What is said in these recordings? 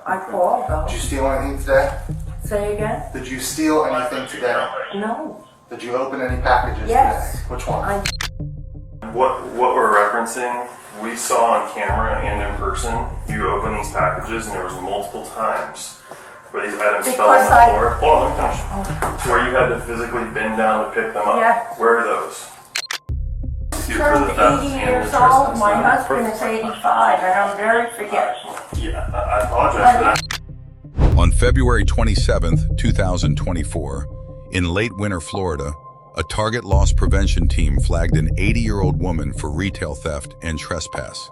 I called though. Did you steal anything today? Say again? Did you steal anything today? No. Did you open any packages Yes. today? Which one? What we're referencing, we saw on camera and in person, you open these packages and there was multiple times where these items fell on the floor. Hold on, let me finish. Where you had to physically bend down to pick them up. Yeah. Where are those? Turned 80 years old. My husband is 85 and I'm very forgetful. Yeah, I apologize for that. On February 27, 2024, in late winter Florida, a target loss prevention team flagged an 80-year-old woman for retail theft and trespass.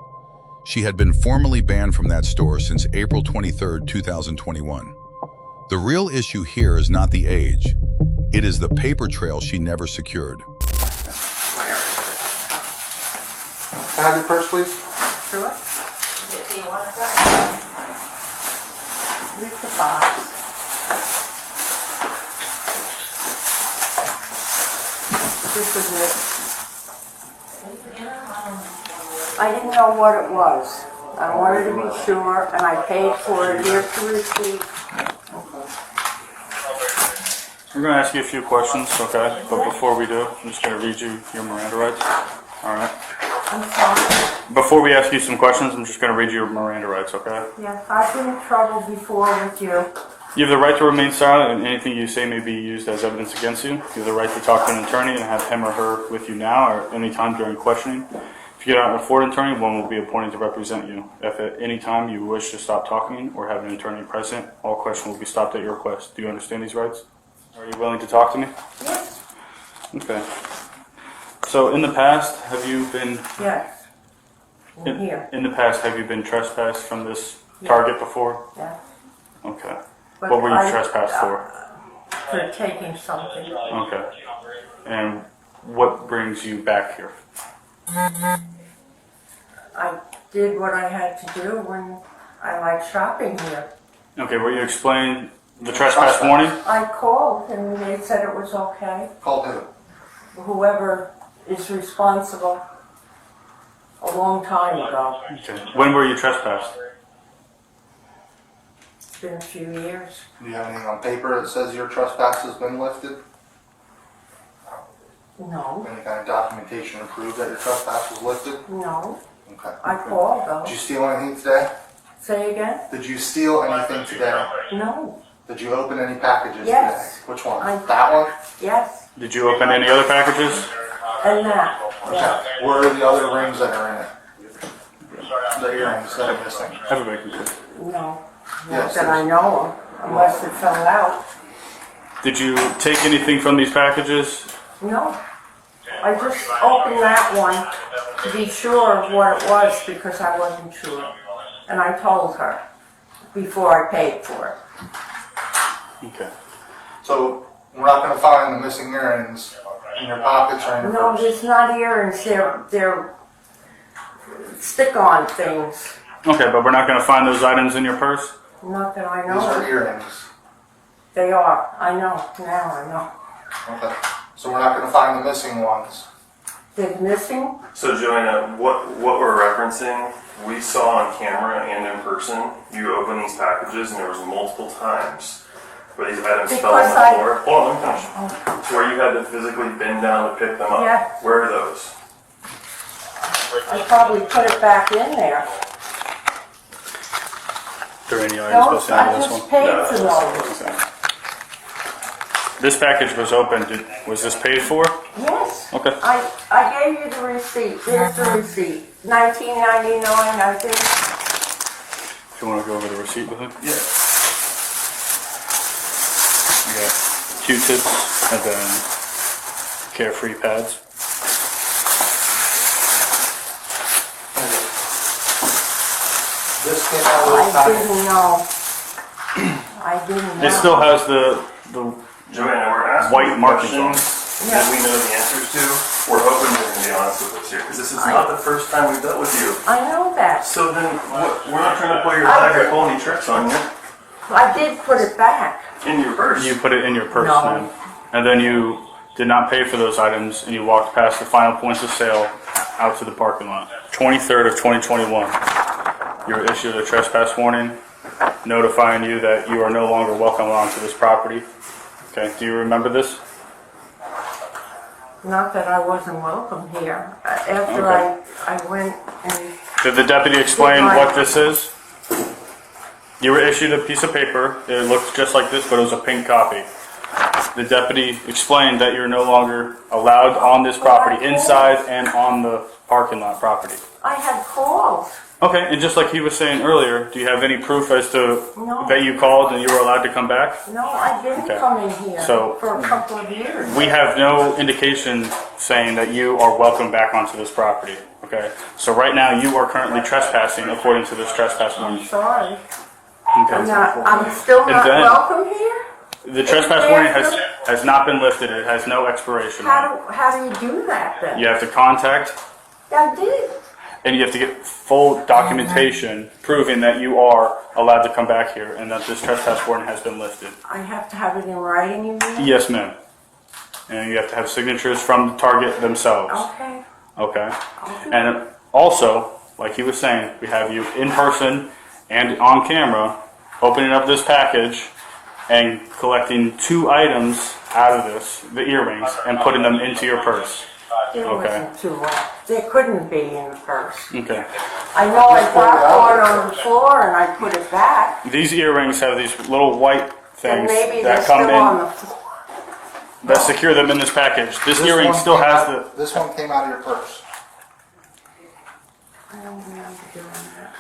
She had been formally banned from that store since April 23, 2021. The real issue here is not the age. It is the paper trail she never secured. Can I have your purse, please? Sure. Do you want to go? Read the box. This is it. I didn't know what it was. I wanted to be sure, and I paid for it. Here's the receipt. We're going to ask you a few questions, okay? But before we do, I'm just going to read you your Miranda rights. All right? I'm sorry. Before we ask you some questions, I'm just going to read you your Miranda rights, okay? Yes, I've been in trouble before with you. You have the right to remain silent, and anything you say may be used as evidence against you. You have the right to talk to an attorney and have him or her with you now or any time during questioning. If you cannot afford an attorney, one will be appointed to represent you. If at any time you wish to stop talking or have an attorney present, all questions will be stopped at your request. Do you understand these rights? Are you willing to talk to me? Yes. Okay. So in the past, have you been... Yes. Here. In the past, have you been trespassed from this target before? Yes. Okay. But What were you trespassed for? For taking something. Okay. And what brings you back here? I did what I had to do when I like shopping here. Okay, will you explain the trespass warning? I called and they said it was okay. Called who? Whoever is responsible a long time ago. Okay. When were you trespassed? It's been a few years. Do you have anything on paper that says your trespass has been lifted? No. Any kind of documentation to prove that your trespass was lifted? No. Okay. I called Did though. you steal anything today? Say again? Did you steal anything today? No. Did you open any packages Yes. today? Which one? I- That one? Yes. Did you open any other packages? And that. Okay. Yeah. Where are the other rings that are in it? The earrings that are missing? Everybody can see. No. Not Yes, that I know of, unless it fell out. Did you take anything from these packages? No. I just opened that one to be sure of what it was because I wasn't sure. And I told her before I paid for it. Okay. So we're not going to find the missing earrings in your pockets or in your No, purse? it's not earrings. They're stick-on things. Okay, but we're not going to find those items in your purse? Not that I These are know. earrings. They are. I know. Now I know. Okay. So we're not going to find the missing ones. They're missing? So Joanna, what we're referencing, we saw on camera and in person, you open these packages and there was multiple times where these items fell on the floor. Hold on, let me finish. Where you had to physically bend down to pick them up. Yeah. Where are those? I probably put it back in there. Are there any items No, supposed to I enter this just one? paid for those. Okay. This package was opened. Was this paid for? Yes. Okay. I gave you the receipt. There's the receipt. $19.99, I think. If you want to go over the receipt with him. Yeah. You got Q-tips and then Carefree pads. This came out of the I package. didn't know. I didn't know. It still has the Joanna, we're asking White you markings on questions that we know the answers to. We're hoping you're going to be honest with us here, because this is not the first time we've dealt with you. I know that. So then, we're not trying to pull your leg or pull any tricks on you. I did put it back. In your purse. You put it in your purse, No. man. And then you did not pay for those items, and you walked past the final points of sale out to the parking lot. 23rd of 2021. You were issued a trespass warning notifying you that you are no longer welcome onto this property. Okay, do you remember this? Not that I wasn't welcome here. After Okay. I went and, Did the deputy explain what this is? You were issued a piece of paper. It looked just like this, but it was a pink copy. The deputy explained that you're no longer allowed on this property, inside and on the parking lot property. I had calls. Okay, and just like he was saying earlier, do you have any proof as to No. that you called and you were allowed to come back? No, I didn't Okay. come in here So- for a couple of years. We have no indication saying that you are welcome back onto this property. Okay, so right now you are currently trespassing according to this trespass I'm warning. sorry. Okay. I'm still And not then- welcome here? The trespass warning has not been lifted. It has no expiration. on it. How do you do that then? You have to contact I did. and you have to get full documentation proving that you are allowed to come back here and that this trespass warning has been lifted. I have to have it in writing, you mean? Yes, ma'am. And you have to have signatures from the target themselves. Okay. Okay. And also, like he was saying, we have you in person and on camera opening up this package and collecting 2 items out of this, the earrings, and putting them into your purse. There Okay. wasn't too much. There couldn't be in the purse. Okay. I know I dropped one on the floor and I put it back. These earrings have these little white And things maybe they're that come still on in the floor. that secure them in this package. This This earring one still came has out- This one came out of your purse. I don't remember doing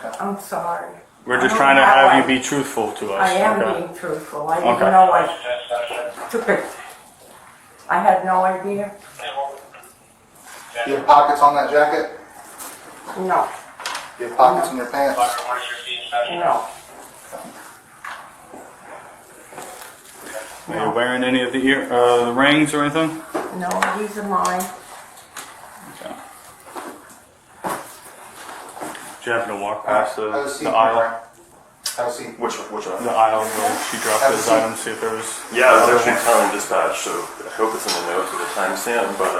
that. I'm sorry. We're just I trying to don't have have you be truthful to us. I am Okay. being truthful. I didn't Okay. know I took it. I had no idea. Do you have pockets on that jacket? No, Do you have pockets in your pants? no. Are you wearing any of the rings or anything? No, these are mine. Okay. Do you happen to walk past Have a seat, the my aisle? friend. Have a seat. Which one? The aisle where she dropped Have a those seat. items, see if there was... Yeah, I was actually telling dispatch, so I hope it's in the notes with the timestamp, but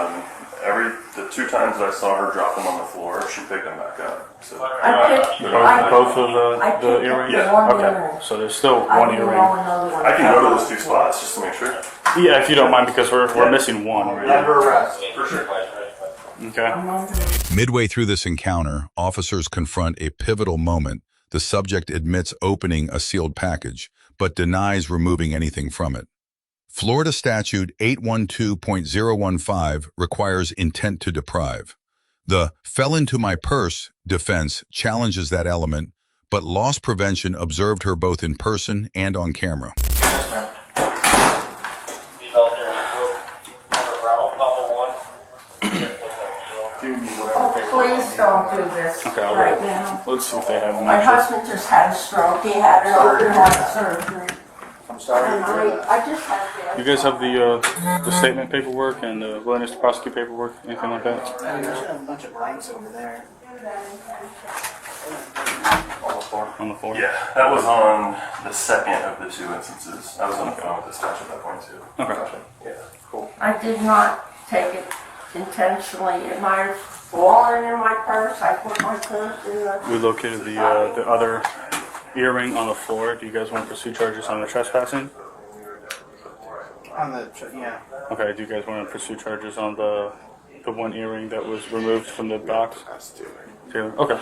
the 2 times that I saw her drop them on the floor, she picked them back up. So I picked, Both of I the picked earrings? up one Okay, earring. so there's still I one didn't earring. know another one. I can go to those 2 spots just to make sure. Yeah, if you don't mind, because we're missing one right now. Under arrest. For sure. Okay. I'm under- Midway through this encounter, officers confront a pivotal moment. The subject admits opening a sealed package, but denies removing anything from it. Florida Statute 812.015 requires intent to deprive. The "fell into my purse" defense challenges that element, but loss prevention observed her both in person and on camera. Oh, please don't do this Okay, I'll right wait. now. Let's see if they have My matches. husband just had a stroke. He had an open heart surgery. I'm sorry. And to hear that. I just had You guys have the statement paperwork and the willingness to prosecute paperwork, anything like that? There's a bunch of blanks over there. On the floor? Yeah, that was on the second of the 2 instances. I was on the phone with dispatch at that point too. Okay. Yeah, cool. I did not take it intentionally. It might have fallen in my purse. I put my purse in the... We located the other earring on the floor. Do you guys want to pursue charges on the trespassing? On the, yeah. Okay, do you guys want to pursue charges on the one earring that was removed from the box? Taylor? Okay.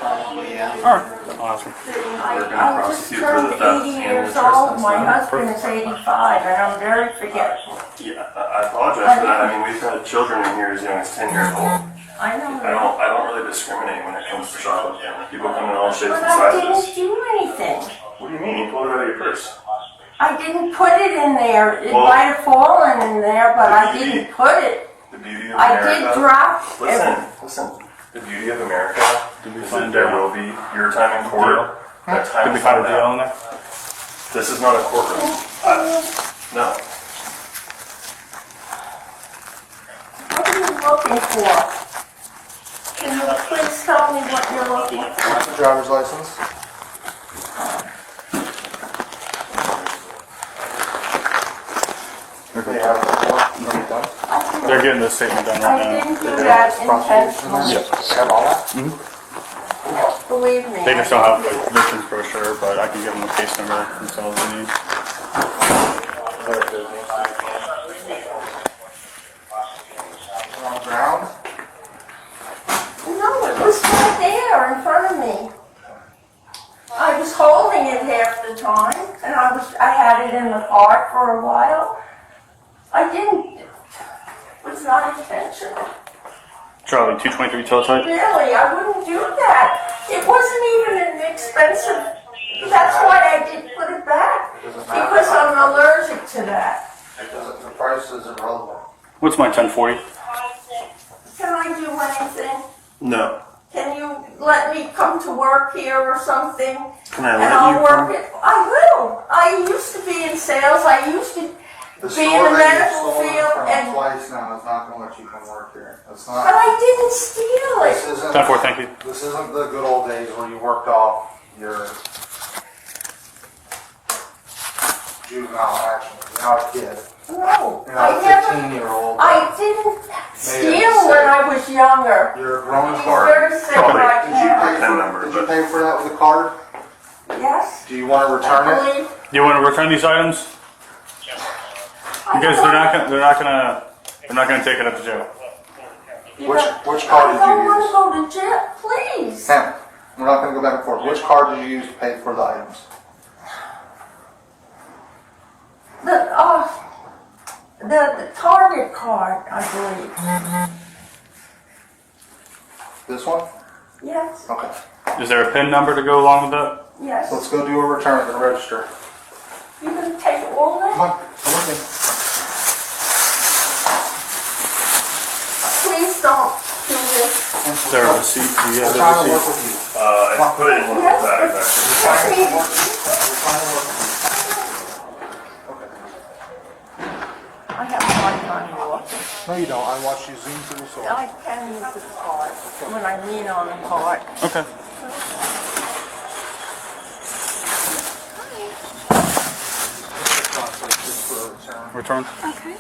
Yeah. Alright. Awesome. I just turned 80 years old. My husband is 85, and I'm very forgetful. Yeah, I apologize for that. I mean, we've had children in here as young as 10 years old. I know I that. don't really discriminate when it comes to shoplifting. People come in all shapes But and I didn't sizes. do anything. What do you mean? You pulled it out of your purse. I didn't put it in there. It Well- might have fallen in there, but I didn't put it. The beauty of I America. did drop. Listen. The beauty of America we is find that there a will be your time in court. That time Did we is find a not deal now. on there? This is not a courtroom. No. What are you looking for? Can you please tell me what you're looking for? That's the driver's license. They have it before. Are you done? They're getting the statement done I right now. didn't do that Prosecution. intentionally. Yes. Have all that? The believe me. They just don't have like victim's brochure, but I can give them a case number themselves if they need. On the ground? No, it was right there in front of me. I was holding it half the time, and I had it in the cart for a while. I didn't, it was not intentional. Charlie, 223 teletype. Really, I wouldn't do that. It wasn't even an expensive, that's why I didn't put it back. Because I'm allergic to that. The price is irrelevant. What's my 1040? Can I do anything? No. Can you let me come to work here or something? Can I And let I'll you work come? it. I will. I used to be in sales. I used to The be in store the that you medical stole it field, from and twice now is not going to let you come work here. It's but not. I didn't steal This it. isn't. 10-4, thank you. This isn't the good old days where you worked off your juvenile action. You're not a kid. No, You're not I a never. 15-year-old. I didn't steal when I was younger. You're a grown He's card. very sick right Did you now. pay Pen for? number, Did you but- pay for that with a card? Yes, Do you want to I return it? believe. Do you want to return these items? Because they're not gonna take it up to jail. Which card I did don't you want use? to go to jail, please. Sam, we're not going to go back and forth. Which card did you use to pay for the items? The Target card, I believe. This one? Yes, Okay. Is there a PIN number to go along with that? yes. Let's go do a return at the register. You gonna take all Come that? on, come with me. Please don't do this. Is there a receipt? Do you We're have trying a to work receipt? with you. I put it in one of Yes, the bags but actually. let me- We're trying to work with you. Okay. I have my money off. No, you don't. I watch you zoom through the soil. I can use the card when I lean on the card. Okay. Return. Okay.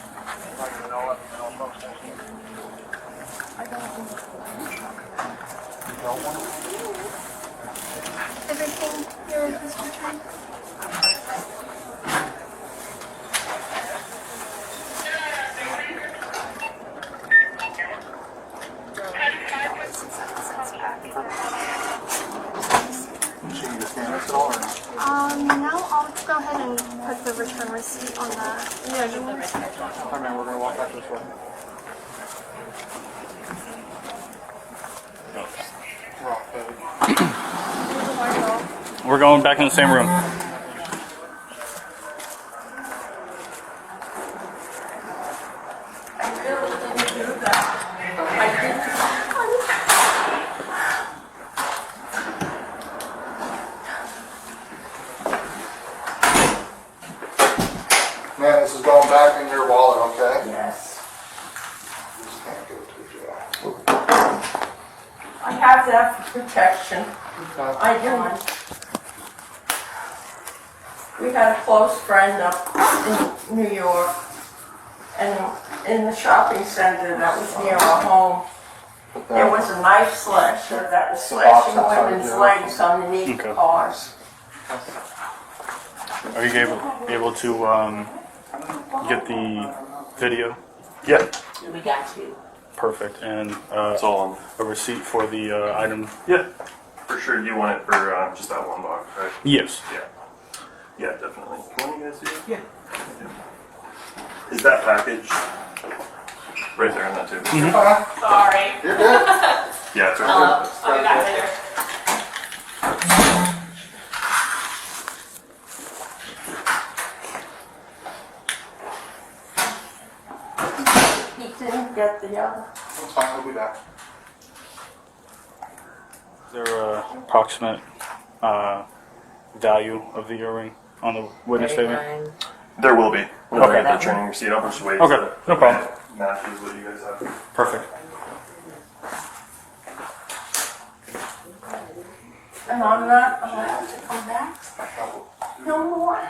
Everything here is returned. Should you scan this at all or not? No, I'll go ahead and put the return receipt on the. Alright, man, we're going to walk back this way. We're off, baby. We're going back in the same room. I really didn't do that. I didn't. Man, this is going back in your wallet, okay? Yes. This can't go to jail. I have that for protection. Okay. I do. We had a close friend up in New York, and in the shopping center that was near our home, there was a knife slasher that was slashing women's legs underneath Okay. cars. Are you able to get the video? Yeah, We got you. Perfect. And it's all on. a receipt for the item. Yeah, for sure. You want it for just that one box, right? Yes. Yeah. Yeah, definitely. Can one of you guys do it? Yeah. Is that package right there on that table? Sorry. You're good. Yeah, it's right I'll be back later. He didn't get the other. That's fine, we'll be back. Is there a approximate value of the earring on the witness statement? there. There will be. When I Okay. get the training receipt, I'll just wait. Okay, till no problem. it matches what you guys have. Perfect. And I'm not allowed to come back no more.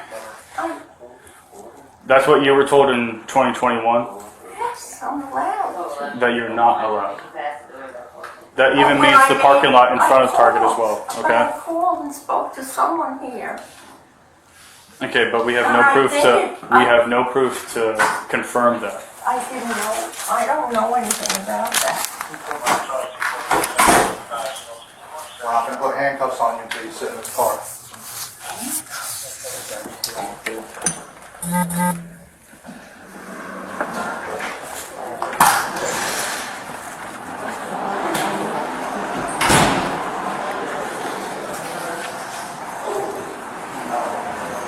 That's what you were told in 2021, Yes, I'm allowed. that you're not allowed. That even When means I the parking lot in I front of Target as called. well, But I okay? called and spoke to someone here. Okay, but we have And no I proof did to, it. we have no proof to confirm that. I didn't know, I don't know anything about that. We're not gonna put handcuffs on you until you sit in this car.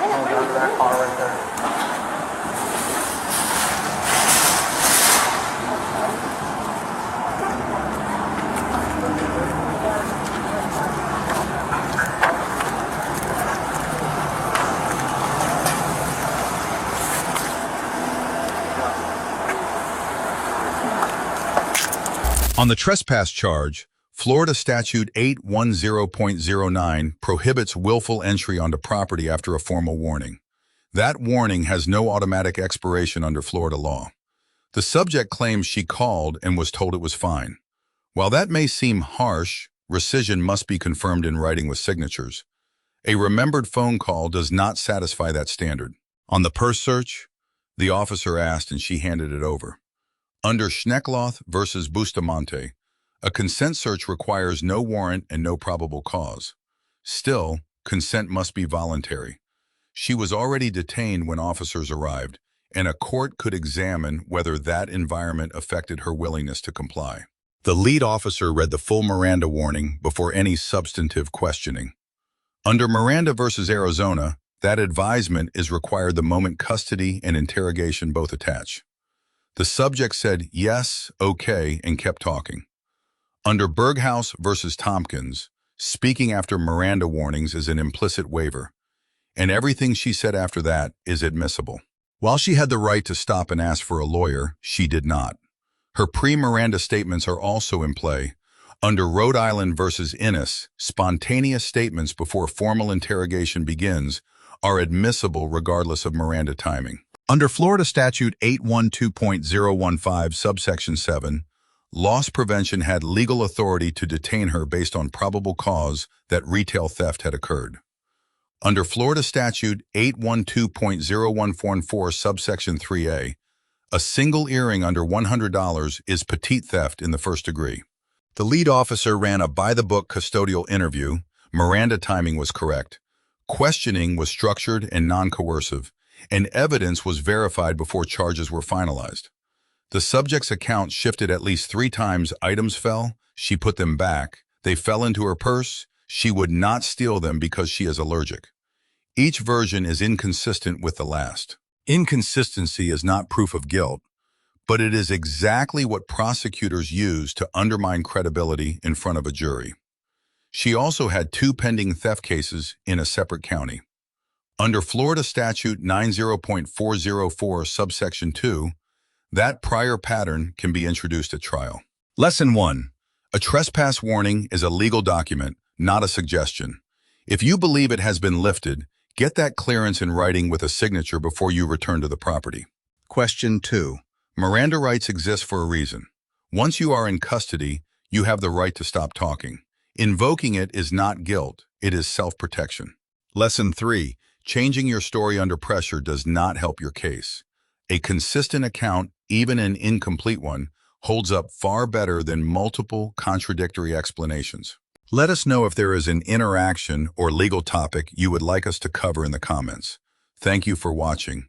Hold on to that car right there. On the trespass charge, Florida Statute 810.09 prohibits willful entry onto property after a formal warning. That warning has no automatic expiration under Florida law. The subject claims she called and was told it was fine. While that may seem harsh, rescission must be confirmed in writing with signatures. A remembered phone call does not satisfy that standard. On the purse search, the officer asked and she handed it over. Under Schneckloth versus Bustamonte, a consent search requires no warrant and no probable cause. Still, consent must be voluntary. She was already detained when officers arrived, and a court could examine whether that environment affected her willingness to comply. The lead officer read the full Miranda warning before any substantive questioning. Under Miranda versus Arizona, that advisement is required the moment custody and interrogation both attach. The subject said yes, okay, and kept talking. Under Berghuis versus Thompkins, speaking after Miranda warnings is an implicit waiver, and everything she said after that is admissible. While she had the right to stop and ask for a lawyer, she did not. Her pre-Miranda statements are also in play. Under Rhode Island versus Innis, spontaneous statements before formal interrogation begins are admissible regardless of Miranda timing. Under Florida Statute 812.015, subsection 7, loss prevention had legal authority to detain her based on probable cause that retail theft had occurred. Under Florida Statute 812.0144, subsection 3A, a single earring under $100 is petite theft in the first degree. The lead officer ran a by-the-book custodial interview. Miranda timing was correct. Questioning was structured and non-coercive, and evidence was verified before charges were finalized. The subject's account shifted at least 3 times. Items fell, she put them back. They fell into her purse, she would not steal them because she is allergic. Each version is inconsistent with the last. Inconsistency is not proof of guilt, but it is exactly what prosecutors use to undermine credibility in front of a jury. She also had 2 pending theft cases in a separate county. Under Florida Statute 90.404, subsection 2, that prior pattern can be introduced at trial. Lesson 1. A trespass warning is a legal document, not a suggestion. If you believe it has been lifted, get that clearance in writing with a signature before you return to the property. Question 2. Miranda rights exist for a reason. Once you are in custody, you have the right to stop talking. Invoking it is not guilt, it is self-protection. Lesson 3. Changing your story under pressure does not help your case. A consistent account, even an incomplete one, holds up far better than multiple contradictory explanations. Let us know if there is an interaction or legal topic you would like us to cover in the comments. Thank you for watching.